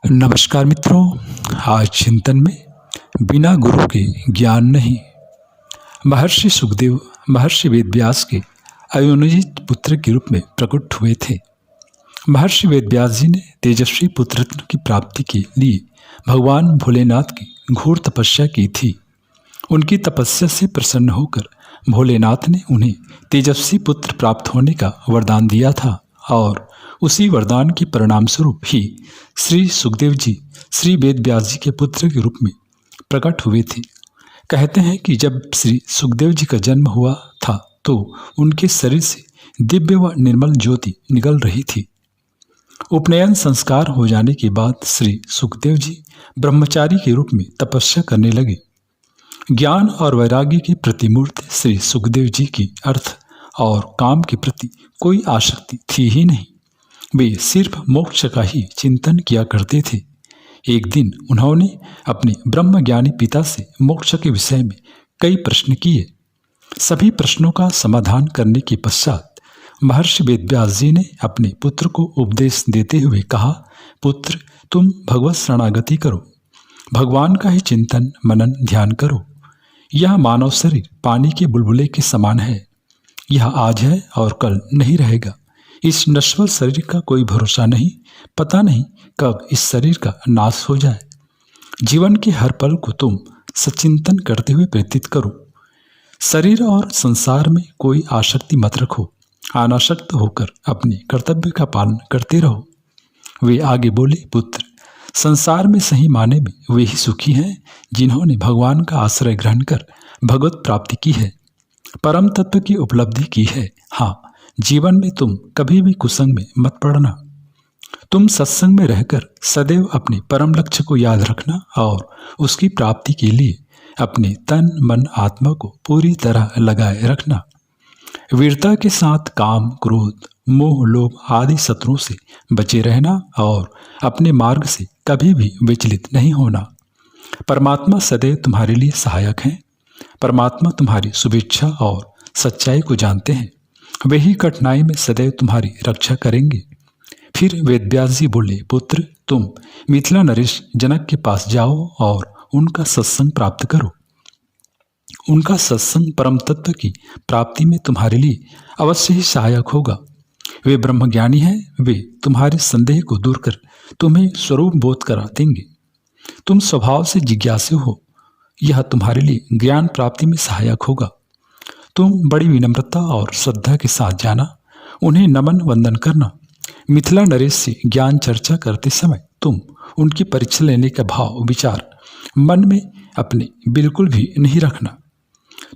नमस्कार मित्रों। आज चिंतन में बिना गुरु के ज्ञान नहीं। महर्षि सुखदेव महर्षि वेदव्यास के अयोनिजित पुत्र के रूप में प्रकट हुए थे। महर्षि वेदव्यास जी ने तेजस्वी पुत्र रत्न की प्राप्ति के लिए भगवान भोलेनाथ की घोर तपस्या की थी। उनकी तपस्या से प्रसन्न होकर भोलेनाथ ने उन्हें तेजस्वी पुत्र प्राप्त होने का वरदान दिया था और उसी वरदान के परिणाम स्वरूप ही श्री सुखदेव जी श्री वेदव्यास जी के पुत्र के रूप में प्रकट हुए थे। कहते हैं कि जब श्री सुखदेव जी का जन्म हुआ था तो उनके शरीर से दिव्य व निर्मल ज्योति निकल रही थी। उपनयन संस्कार हो जाने के बाद श्री सुखदेव जी ब्रह्मचारी के रूप में तपस्या करने लगे। ज्ञान और वैराग्य की प्रतिमूर्ति श्री सुखदेव जी की अर्थ और काम के प्रति कोई आसक्ति थी ही नहीं। वे सिर्फ मोक्ष का ही चिंतन किया करते थे। एक दिन उन्होंने अपने ब्रह्मज्ञानी पिता से मोक्ष के विषय में कई प्रश्न किए। सभी प्रश्नों का समाधान करने के पश्चात महर्षि वेदव्यास जी ने अपने पुत्र को उपदेश देते हुए कहा, पुत्र, तुम भगवत शरणागति करो, भगवान का ही चिंतन मनन ध्यान करो। यह मानव शरीर पानी के बुलबुले के समान है। यह आज है और कल नहीं रहेगा। इस नश्वर शरीर का कोई भरोसा नहीं, पता नहीं कब इस शरीर का नाश हो जाए। जीवन के हर पल को तुम सचिंतन करते हुए व्यतीत करो। शरीर और संसार में कोई आसक्ति मत रखो। अनासक्त होकर अपने कर्तव्य का पालन करते रहो। वे आगे बोले, पुत्र, संसार में सही माने में वे ही सुखी हैं जिन्होंने भगवान का आश्रय ग्रहण कर भगवत प्राप्ति की है, परम तत्व की उपलब्धि की है। हाँ, जीवन में तुम कभी भी कुसंग में मत पड़ना। तुम सत्संग में रहकर सदैव अपने परम लक्ष्य को याद रखना और उसकी प्राप्ति के लिए अपने तन मन आत्मा को पूरी तरह लगाए रखना। वीरता के साथ काम क्रोध मोह लोभ आदि शत्रुओं से बचे रहना और अपने मार्ग से कभी भी विचलित नहीं होना। परमात्मा सदैव तुम्हारे लिए सहायक हैं। परमात्मा तुम्हारी शुभेच्छा और सच्चाई को जानते हैं। वे ही कठिनाई में सदैव तुम्हारी रक्षा करेंगे। फिर वेदव्यास जी बोले, पुत्र, तुम मिथिला नरेश जनक के पास जाओ और उनका सत्संग प्राप्त करो। उनका सत्संग परम तत्व की प्राप्ति में तुम्हारे लिए अवश्य ही सहायक होगा। वे ब्रह्मज्ञानी हैं। वे तुम्हारे संदेह को दूर कर तुम्हें स्वरूप बोध करा देंगे। तुम स्वभाव से जिज्ञासु हो। यह तुम्हारे लिए ज्ञान प्राप्ति में सहायक होगा। तुम बड़ी विनम्रता और श्रद्धा के साथ जाना, उन्हें नमन वंदन करना। मिथिला नरेश से ज्ञान चर्चा करते समय तुम उनकी परीक्षा लेने का भाव विचार मन में अपने बिल्कुल भी नहीं रखना।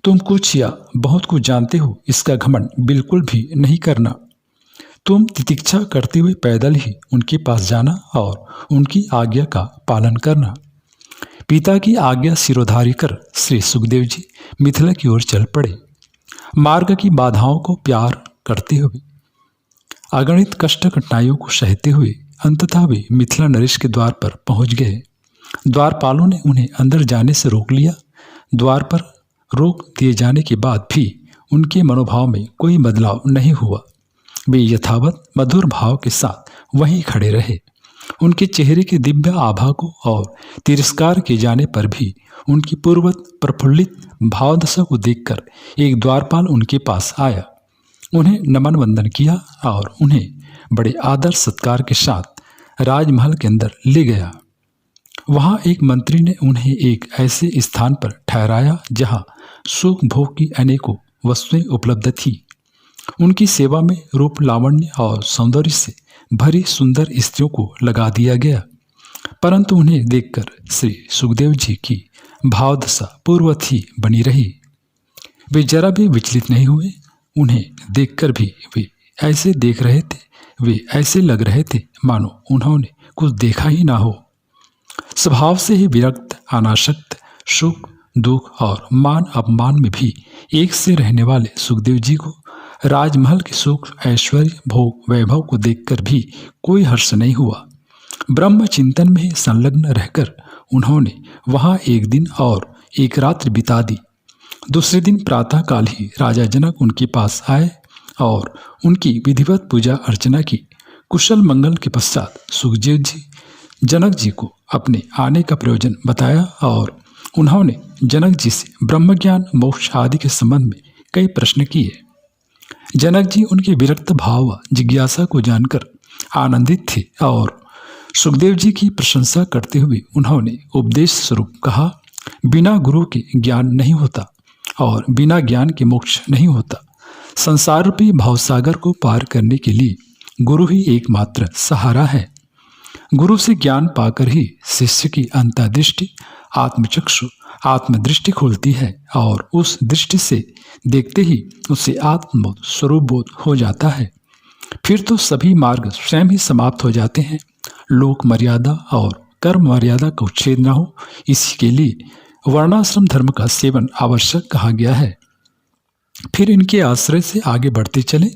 तुम कुछ या बहुत कुछ जानते हो, इसका घमंड बिल्कुल भी नहीं करना। तुम तितिक्षा करते हुए पैदल ही उनके पास जाना और उनकी आज्ञा का पालन करना। पिता की आज्ञा सिरोधारी कर श्री सुखदेव जी मिथिला की ओर चल पड़े। मार्ग की बाधाओं को प्यार करते हुए अगणित कष्ट कठिनाइयों को सहते हुए अंततः वे मिथिला नरेश के द्वार पर पहुंच गए। द्वारपालों ने उन्हें अंदर जाने से रोक लिया। द्वार पर रोक दिए जाने के बाद भी उनके मनोभाव में कोई बदलाव नहीं हुआ। वे यथावत मधुर भाव के साथ वहीं खड़े रहे। उनके चेहरे के दिव्य आभा को और तिरस्कार किए जाने पर भी उनकी पूर्वत प्रफुल्लित भावदशा को देखकर एक द्वारपाल उनके पास आया, उन्हें नमन वंदन किया और उन्हें बड़े आदर सत्कार के साथ राजमहल के अंदर ले गया। वहां एक मंत्री ने उन्हें एक ऐसे स्थान पर ठहराया जहां सुख भोग की अनेकों वस्तुएं उपलब्ध थी। उनकी सेवा में रूप लावण्य और सौंदर्य से भरी सुंदर स्त्रियों को लगा दिया गया, परंतु उन्हें देखकर श्री सुखदेव जी की भावदशा पूर्ववत ही बनी रही। वे जरा भी विचलित नहीं हुए। उन्हें देखकर भी वे ऐसे देख रहे थे, वे ऐसे लग रहे थे मानो उन्होंने कुछ देखा ही ना हो। स्वभाव से ही विरक्त अनासक्त, सुख दुख और मान अपमान में भी एक से रहने वाले सुखदेव जी को राजमहल के सुख ऐश्वर्य भोग वैभव को देखकर भी कोई हर्ष नहीं हुआ। ब्रह्म चिंतन में संलग्न रहकर उन्होंने वहां एक दिन और एक रात्रि बिता दी। दूसरे दिन प्रातःकाल ही राजा जनक उनके पास आए और उनकी विधिवत पूजा अर्चना की। कुशल मंगल के पश्चात सुखदेव जी जनक जी को अपने आने का प्रयोजन बताया और उन्होंने जनक जी से ब्रह्मज्ञान मोक्ष आदि के संबंध में कई प्रश्न किए। जनक जी उनके विरक्त भाव व जिज्ञासा को जानकर आनंदित थे और सुखदेव जी की प्रशंसा करते हुए उन्होंने उपदेश स्वरूप कहा, बिना गुरु के ज्ञान नहीं होता और बिना ज्ञान के मोक्ष नहीं होता। संसार रूपी भावसागर को पार करने के लिए गुरु ही एकमात्र सहारा है। गुरु से ज्ञान पाकर ही शिष्य की अंतर्दृष्टि आत्मचक्षु आत्मदृष्टि खुलती है और उस दृष्टि से देखते ही उसे आत्मबोध स्वरूप बोध हो जाता है। फिर तो सभी मार्ग स्वयं ही समाप्त हो जाते हैं। लोक मर्यादा और कर्म मर्यादा का उच्छेद न हो, इसी के लिए वर्णाश्रम धर्म का सेवन आवश्यक कहा गया है। फिर इनके आश्रय से आगे बढ़ते चले,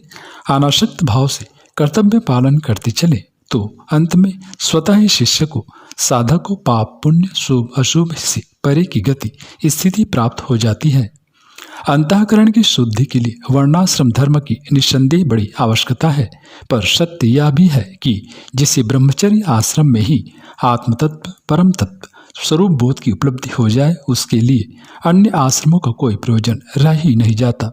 अनासक्त भाव से कर्तव्य पालन करते चले तो अंत में स्वतः ही शिष्य को साधक को पाप पुण्य शुभ अशुभ से परे की गति स्थिति प्राप्त हो जाती है। अंतःकरण की शुद्धि के लिए वर्णाश्रम धर्म की निस्संदेह बड़ी आवश्यकता है, पर सत्य यह भी है कि जिसे ब्रह्मचर्य आश्रम में ही आत्मतत्व परम तत्व स्वरूप बोध की उपलब्धि हो जाए, उसके लिए अन्य आश्रमों का कोई प्रयोजन रह ही नहीं जाता।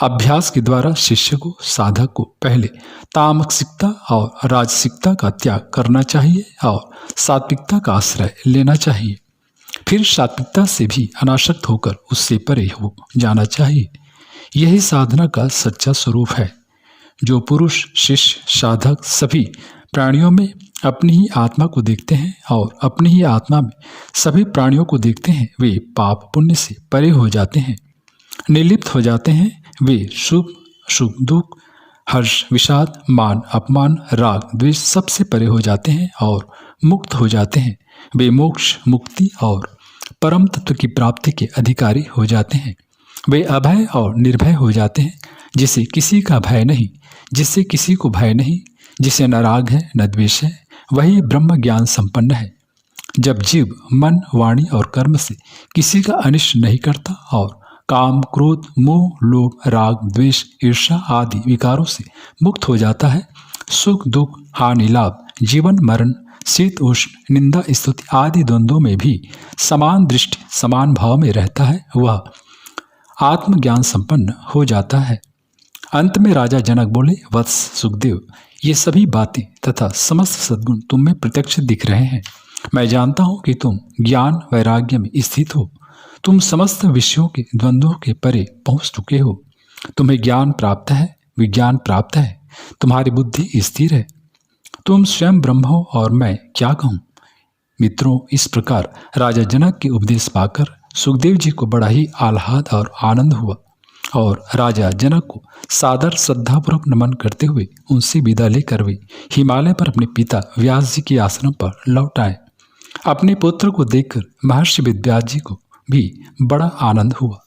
अभ्यास के द्वारा शिष्य को साधक को पहले तामसिकता और राजसिकता का त्याग करना चाहिए और सात्विकता का आश्रय लेना चाहिए। फिर सात्विकता से भी अनासक्त होकर उससे परे हो जाना चाहिए। यही साधना का सच्चा स्वरूप है। जो पुरुष शिष्य साधक सभी प्राणियों में अपनी ही आत्मा को देखते हैं और अपनी ही आत्मा में सभी प्राणियों को देखते हैं, वे पाप पुण्य से परे हो जाते हैं, निर्लिप्त हो जाते हैं। वे शुभ शुभ दुख हर्ष विषाद मान अपमान राग द्वेष सबसे परे हो जाते हैं और मुक्त हो जाते हैं। वे मोक्ष मुक्ति और परम तत्व की प्राप्ति के अधिकारी हो जाते हैं। वे अभय और निर्भय हो जाते हैं, जिसे किसी का भय नहीं, जिससे किसी को भय नहीं, जिसे न राग है न द्वेष है, वही ब्रह्म ज्ञान संपन्न है। जब जीव मन वाणी और कर्म से किसी का अनिष्ट नहीं करता और काम क्रोध मोह लोभ राग द्वेष ईर्ष्या आदि विकारों से मुक्त हो जाता है, सुख दुख हानि लाभ जीवन मरण शीत उष्ण निंदा स्तुति आदि द्वंद्वों में भी समान दृष्टि समान भाव में रहता है, वह आत्मज्ञान संपन्न हो जाता है। अंत में राजा जनक बोले, वत्स सुखदेव, ये सभी बातें तथा समस्त सद्गुण तुम में प्रत्यक्ष दिख रहे हैं। मैं जानता हूँ कि तुम ज्ञान वैराग्य में स्थित हो। तुम समस्त विषयों के द्वंद्वों के परे पहुँच चुके हो। तुम्हें ज्ञान प्राप्त है, विज्ञान प्राप्त है, तुम्हारी बुद्धि स्थिर है। तुम स्वयं ब्रह्म हो और मैं क्या कहूँ। मित्रों, इस प्रकार राजा जनक के उपदेश पाकर सुखदेव जी को बड़ा ही आह्लाद और आनंद हुआ और राजा जनक को सादर श्रद्धापूर्वक नमन करते हुए उनसे विदा लेकर वे हिमालय पर अपने पिता व्यास जी के आश्रम पर लौट आए। अपने पुत्र को देखकर महर्षि वेदव्यास जी को भी बड़ा आनंद हुआ।